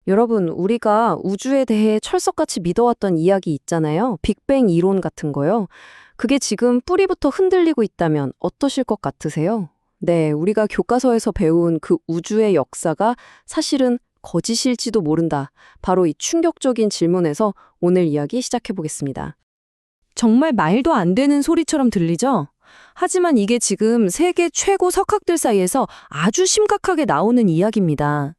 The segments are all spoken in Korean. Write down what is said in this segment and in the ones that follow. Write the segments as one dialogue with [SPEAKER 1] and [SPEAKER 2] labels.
[SPEAKER 1] 여러분, 우리가 우주에 대해 철석같이 믿어왔던 이야기 있잖아요. 빅뱅 이론 같은 거요. 그게 지금 뿌리부터 흔들리고 있다면 어떠실 것 같으세요? 네, 우리가 교과서에서 배운 그 우주의 역사가 사실은 거짓일지도 모른다. 바로 이 충격적인 질문에서 오늘 이야기 시작해 보겠습니다. 정말 말도 안 되는 소리처럼 들리죠? 하지만 이게 지금 세계 최고 석학들 사이에서 아주 심각하게 나오는 이야기입니다.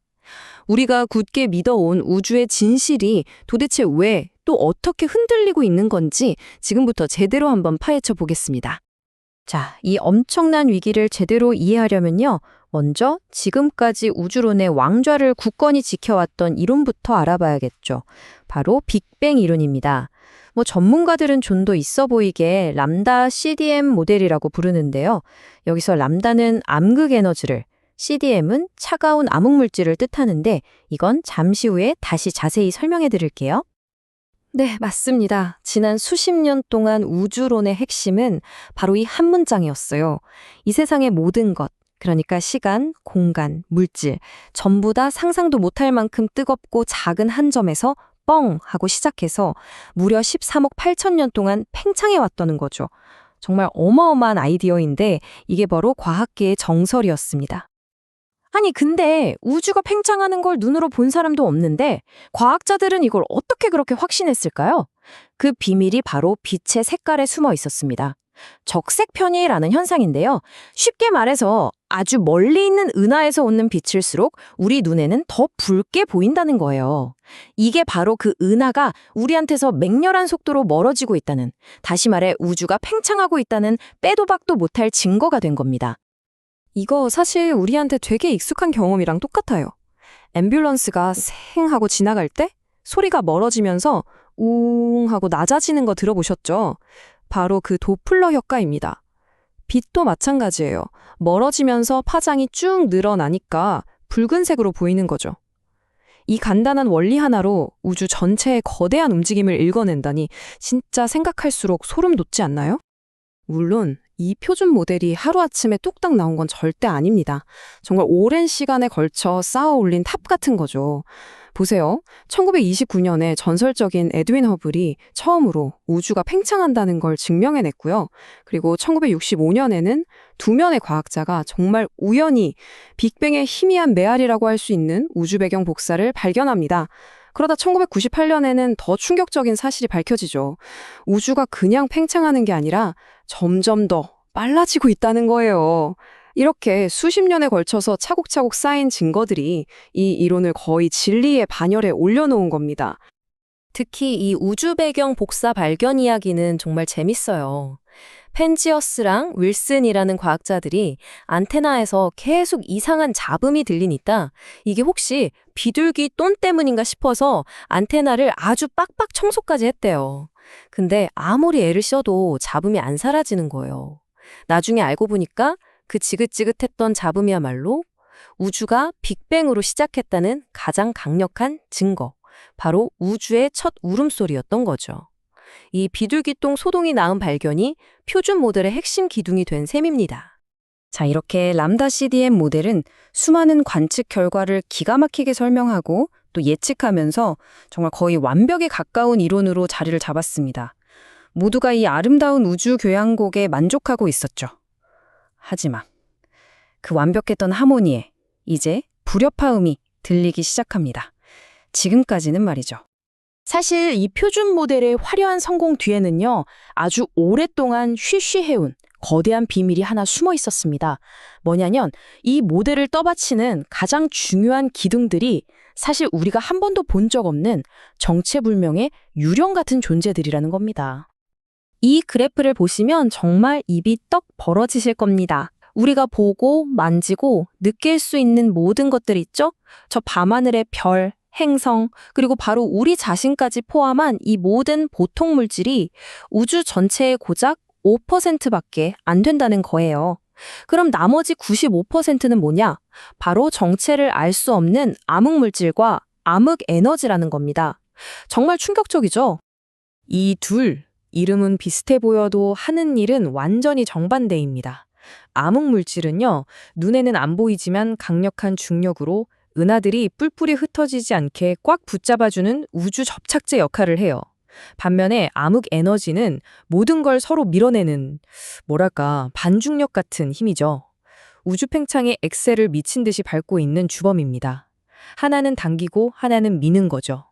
[SPEAKER 1] 우리가 굳게 믿어온 우주의 진실이 도대체 왜 또 어떻게 흔들리고 있는 건지 지금부터 제대로 한번 파헤쳐 보겠습니다. 자, 이 엄청난 위기를 제대로 이해하려면요. 먼저 지금까지 우주론의 왕좌를 굳건히 지켜왔던 이론부터 알아봐야겠죠. 바로 빅뱅 이론입니다. 전문가들은 좀 더 있어 보이게 람다 CDM 모델이라고 부르는데요. 여기서 람다는 암극 에너지를, CDM은 차가운 암흑물질을 뜻하는데 이건 잠시 후에 다시 자세히 설명해 드릴게요. 네, 맞습니다. 지난 수십 년 동안 우주론의 핵심은 바로 이 한 문장이었어요. 이 세상의 모든 것, 그러니까 시간, 공간, 물질, 전부 다 상상도 못할 만큼 뜨겁고 작은 한 점에서 뻥 하고 시작해서 무려 13억 8천 년 동안 팽창해 왔다는 거죠. 정말 어마어마한 아이디어인데 이게 바로 과학계의 정설이었습니다. 아니, 근데 우주가 팽창하는 걸 눈으로 본 사람도 없는데 과학자들은 이걸 어떻게 그렇게 확신했을까요? 그 비밀이 바로 빛의 색깔에 숨어 있었습니다. 적색 편의라는 현상인데요. 쉽게 말해서 아주 멀리 있는 은하에서 오는 빛일수록 우리 눈에는 더 붉게 보인다는 거예요. 이게 바로 그 은하가 우리한테서 맹렬한 속도로 멀어지고 있다는, 다시 말해 우주가 팽창하고 있다는 빼도 박도 못할 증거가 된 겁니다. 이거 사실 우리한테 되게 익숙한 경험이랑 똑같아요. 앰뷸런스가 생 하고 지나갈 때 소리가 멀어지면서 웅 하고 낮아지는 거 들어보셨죠? 바로 그 도플러 효과입니다. 빛도 마찬가지예요. 멀어지면서 파장이 쭉 늘어나니까 붉은색으로 보이는 거죠. 이 간단한 원리 하나로 우주 전체의 거대한 움직임을 읽어낸다니 진짜 생각할수록 소름 돋지 않나요? 물론 이 표준 모델이 하루아침에 뚝딱 나온 건 절대 아닙니다. 정말 오랜 시간에 걸쳐 쌓아 올린 탑 같은 거죠. 보세요. 1929년에 전설적인 에드윈 허블이 처음으로 우주가 팽창한다는 걸 증명해냈고요. 그리고 1965년에는 두 명의 과학자가 정말 우연히 빅뱅의 희미한 메아리라고 할 수 있는 우주 배경 복사를 발견합니다. 그러다 1998년에는 더 충격적인 사실이 밝혀지죠. 우주가 그냥 팽창하는 게 아니라 점점 더 빨라지고 있다는 거예요. 이렇게 수십 년에 걸쳐서 차곡차곡 쌓인 증거들이 이 이론을 거의 진리의 반열에 올려놓은 겁니다. 특히 이 우주 배경 복사 발견 이야기는 정말 재밌어요. 펜지어스랑 윌슨이라는 과학자들이 안테나에서 계속 이상한 잡음이 들리니까 이게 혹시 비둘기 똔 때문인가 싶어서 안테나를 아주 빡빡 청소까지 했대요. 근데 아무리 애를 써도 잡음이 안 사라지는 거예요. 나중에 알고 보니까 그 지긋지긋했던 잡음이야말로 우주가 빅뱅으로 시작했다는 가장 강력한 증거, 바로 우주의 첫 울음소리였던 거죠. 이 비둘기똥 소동이 낳은 발견이 표준 모델의 핵심 기둥이 된 셈입니다. 자, 이렇게 람다 CDM 모델은 수많은 관측 결과를 기가 막히게 설명하고 또 예측하면서 정말 거의 완벽에 가까운 이론으로 자리를 잡았습니다. 모두가 이 아름다운 우주 교향곡에 만족하고 있었죠. 하지만 그 완벽했던 하모니에 이제 불협화음이 들리기 시작합니다. 지금까지는 말이죠. 사실 이 표준 모델의 화려한 성공 뒤에는요, 아주 오랫동안 쉬쉬해온 거대한 비밀이 하나 숨어 있었습니다. 뭐냐면 이 모델을 떠받치는 가장 중요한 기둥들이 사실 우리가 한 번도 본 적 없는 정체불명의 유령 같은 존재들이라는 겁니다. 이 그래프를 보시면 정말 입이 떡 벌어지실 겁니다. 우리가 보고 만지고 느낄 수 있는 모든 것들 있죠? 저 밤하늘의 별, 행성, 그리고 바로 우리 자신까지 포함한 이 모든 보통 물질이 우주 전체의 고작 5%밖에 안 된다는 거예요. 그럼 나머지 95%는 뭐냐? 바로 정체를 알 수 없는 암흑물질과 암흑 에너지라는 겁니다. 정말 충격적이죠? 이 둘, 이름은 비슷해 보여도 하는 일은 완전히 정반대입니다. 암흑물질은요, 눈에는 안 보이지만 강력한 중력으로
[SPEAKER 2] 은하들이 뿔뿔이 흩어지지 않게 꽉 붙잡아주는 우주 접착제 역할을 해요. 반면에 암흑 에너지는 모든 걸 서로 밀어내는, 뭐랄까, 반중력 같은 힘이죠. 우주 팽창에 엑셀을 미친 듯이 밟고 있는 주범입니다. 하나는 당기고 하나는 미는 거죠.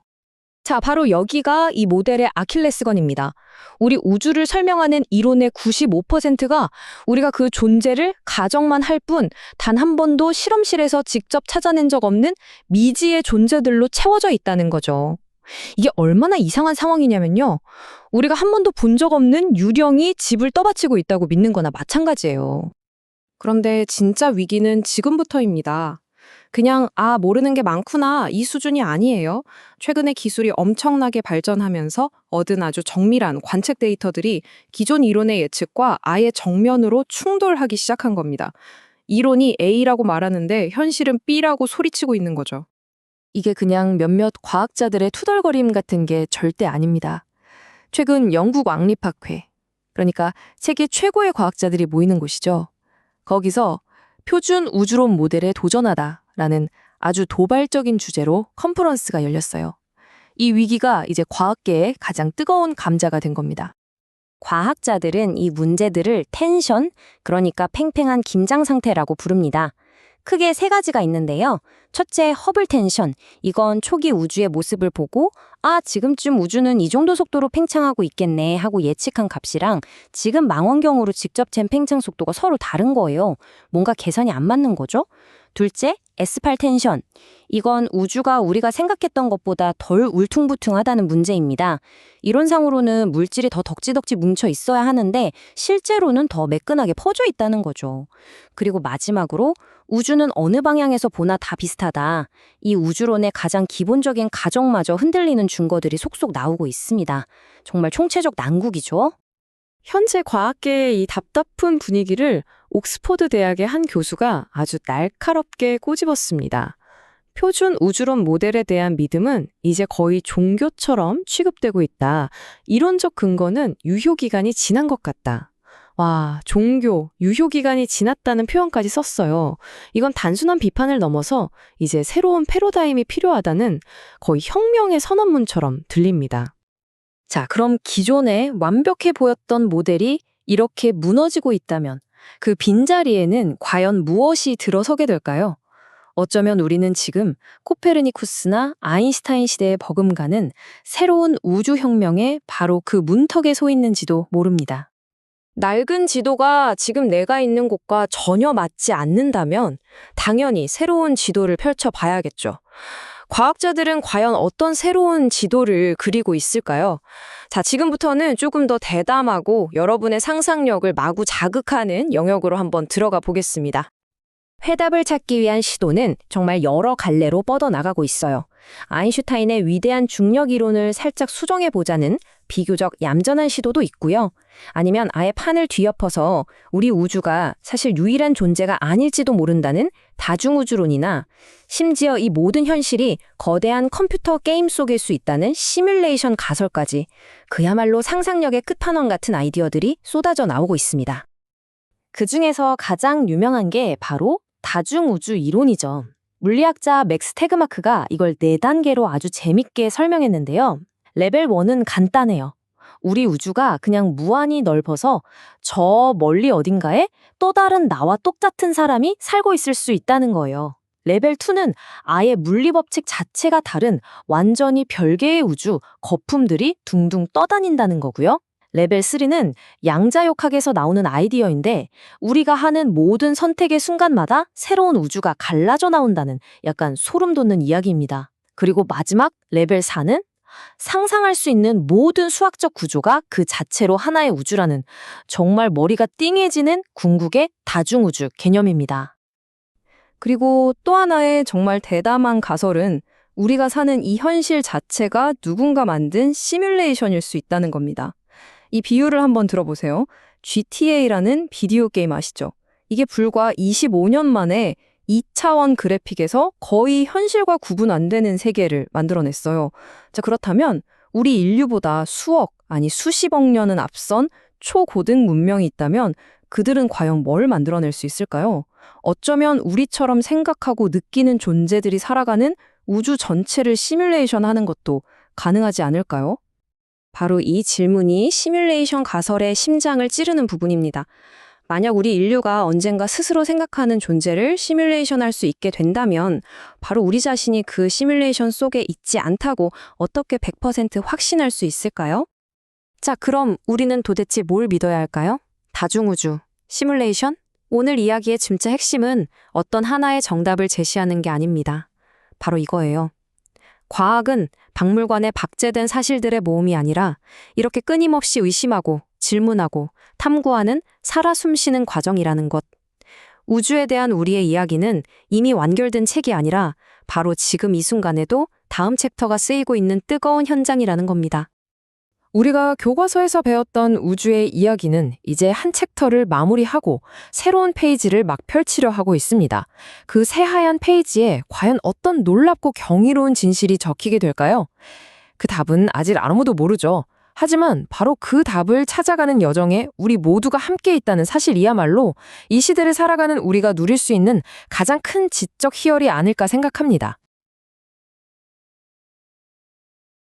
[SPEAKER 3] 자, 바로 여기가 이 모델의 아킬레스건입니다. 우리 우주를 설명하는 이론의 95%가 우리가 그 존재를 가정만 할 뿐 단 한 번도 실험실에서 직접 찾아낸 적 없는 미지의 존재들로 채워져 있다는 거죠. 이게 얼마나 이상한 상황이냐면요. 우리가 한 번도 본 적 없는 유령이 집을 떠받치고 있다고 믿는 거나 마찬가지예요.
[SPEAKER 4] 그런데 진짜 위기는 지금부터입니다. 그냥, 모르는 게 많구나, 이 수준이 아니에요. 최근에 기술이 엄청나게 발전하면서 얻은 아주 정밀한 관측 데이터들이 기존 이론의 예측과 아예 정면으로 충돌하기 시작한 겁니다. 이론이 A라고 말하는데 현실은 B라고 소리치고 있는 거죠.
[SPEAKER 1] 이게 그냥 몇몇 과학자들의 투덜거림 같은 게 절대 아닙니다. 최근 영국 왕립학회, 그러니까 세계 최고의 과학자들이 모이는 곳이죠. 거기서 표준 우주론 모델에 도전하다라는 아주 도발적인 주제로 컨퍼런스가 열렸어요. 이 위기가 이제 과학계의 가장 뜨거운 감자가 된 겁니다.
[SPEAKER 3] 과학자들은 이 문제들을 텐션, 그러니까 팽팽한 긴장 상태라고 부릅니다. 크게 세 가지가 있는데요. 첫째, 허블 텐션. 이건 초기 우주의 모습을 보고 지금쯤 우주는 이 정도 속도로 팽창하고 있겠네 하고 예측한 값이랑 지금 망원경으로 직접 잰 팽창 속도가 서로 다른 거예요. 뭔가 계산이 안 맞는 거죠. 둘째, S8 텐션. 이건 우주가 우리가 생각했던 것보다 덜 울퉁불퉁하다는 문제입니다. 이론상으로는 물질이 더 덕지덕지 뭉쳐 있어야 하는데 실제로는 더 매끈하게 퍼져 있다는 거죠. 그리고 마지막으로 우주는 어느 방향에서 보나 다 비슷하다. 이 우주론의 가장 기본적인 가정마저 흔들리는 증거들이 속속 나오고 있습니다. 정말 총체적 난국이죠.
[SPEAKER 1] 현재 과학계의 이 답답한 분위기를 옥스퍼드 대학의 한 교수가 아주 날카롭게 꼬집었습니다. 표준 우주론 모델에 대한 믿음은 이제 거의 종교처럼 취급되고 있다. 이론적 근거는 유효기간이 지난 것 같다. 와, 종교, 유효기간이 지났다는 표현까지 썼어요. 이건 단순한 비판을 넘어서 이제 새로운 패러다임이 필요하다는 거의 혁명의 선언문처럼 들립니다.
[SPEAKER 3] 자, 그럼 기존에 완벽해 보였던 모델이 이렇게 무너지고 있다면 그 빈자리에는 과연 무엇이 들어서게 될까요? 어쩌면 우리는 지금 코페르니쿠스나 아인슈타인 시대에 버금가는 새로운 우주혁명의 바로 그 문턱에 서 있는지도 모릅니다.
[SPEAKER 1] 낡은 지도가 지금 내가 있는 곳과 전혀 맞지 않는다면 당연히 새로운 지도를 펼쳐봐야겠죠. 과학자들은 과연 어떤 새로운 지도를 그리고 있을까요? 자, 지금부터는 조금 더 대담하고 여러분의 상상력을 마구 자극하는 영역으로 한번 들어가 보겠습니다.
[SPEAKER 3] 해답을 찾기 위한 시도는 정말 여러 갈래로 뻗어나가고 있어요. 아인슈타인의 위대한 중력 이론을 살짝 수정해보자는 비교적 얌전한 시도도 있고요. 아니면 아예 판을 뒤엎어서 우리 우주가 사실 유일한 존재가 아닐지도 모른다는 다중우주론이나 심지어 이 모든 현실이 거대한 컴퓨터 게임 속일 수 있다는 시뮬레이션 가설까지 그야말로 상상력의 끝판왕 같은 아이디어들이 쏟아져 나오고 있습니다. 그중에서 가장 유명한 게 바로 다중우주 이론이죠. 물리학자 맥스 테그마크가 이걸 4단계로 아주 재밌게 설명했는데요. 레벨 1은 간단해요. 우리 우주가 그냥 무한히 넓어서 저 멀리 어딘가에 또 다른 나와 똑같은 사람이 살고 있을 수 있다는 거예요. 레벨 2는 아예 물리법칙 자체가 다른 완전히 별개의 우주, 거품들이 둥둥 떠다닌다는 거고요. 레벨 3는 양자역학에서 나오는 아이디어인데 우리가 하는 모든 선택의 순간마다 새로운 우주가 갈라져 나온다는 약간 소름 돋는 이야기입니다. 그리고 마지막 레벨 4는 상상할 수 있는 모든 수학적 구조가 그 자체로 하나의 우주라는 정말 머리가 띵해지는 궁극의 다중우주 개념입니다.
[SPEAKER 1] 그리고 또 하나의 정말 대담한 가설은 우리가 사는 이 현실 자체가 누군가 만든 시뮬레이션일 수 있다는 겁니다. 이 비유를 한번 들어보세요. GTA라는 비디오 게임 아시죠? 이게 불과 25년 만에 2차원 그래픽에서 거의 현실과 구분 안 되는 세계를 만들어냈어요. 자, 그렇다면 우리 인류보다 수억, 아니 수십억 년은 앞선 초고등 문명이 있다면 그들은 과연 뭘 만들어낼 수 있을까요?
[SPEAKER 3] 어쩌면 우리처럼 생각하고 느끼는 존재들이 살아가는 우주 전체를 시뮬레이션 하는 것도 가능하지 않을까요? 바로 이 질문이 시뮬레이션 가설의 심장을 찌르는 부분입니다. 만약 우리 인류가 언젠가 스스로 생각하는 존재를 시뮬레이션 할 수 있게 된다면 바로 우리 자신이 그 시뮬레이션 속에 있지 않다고 어떻게 100% 확신할 수 있을까요?
[SPEAKER 1] 자, 그럼 우리는 도대체 뭘 믿어야 할까요? 다중우주, 시뮬레이션? 오늘 이야기의 진짜 핵심은 어떤 하나의 정답을 제시하는 게 아닙니다. 바로 이거예요. 과학은 박물관에 박제된 사실들의 모음이 아니라 이렇게 끊임없이 의심하고 질문하고 탐구하는 살아 숨쉬는 과정이라는 것. 우주에 대한 우리의 이야기는 이미 완결된 책이 아니라 바로 지금 이 순간에도 다음 챕터가 쓰이고 있는 뜨거운 현장이라는 겁니다.
[SPEAKER 2] 우리가 교과서에서 배웠던 우주의 이야기는 이제 한 챕터를 마무리하고 새로운 페이지를 막 펼치려 하고 있습니다. 그 새하얀 페이지에 과연 어떤 놀랍고 경이로운 진실이 적히게 될까요? 그 답은 아직 아무도 모르죠. 하지만 바로 그 답을 찾아가는 여정에 우리 모두가 함께 있다는 사실이야말로 이 시대를 살아가는 우리가 누릴 수 있는 가장 큰 지적 희열이 아닐까 생각합니다.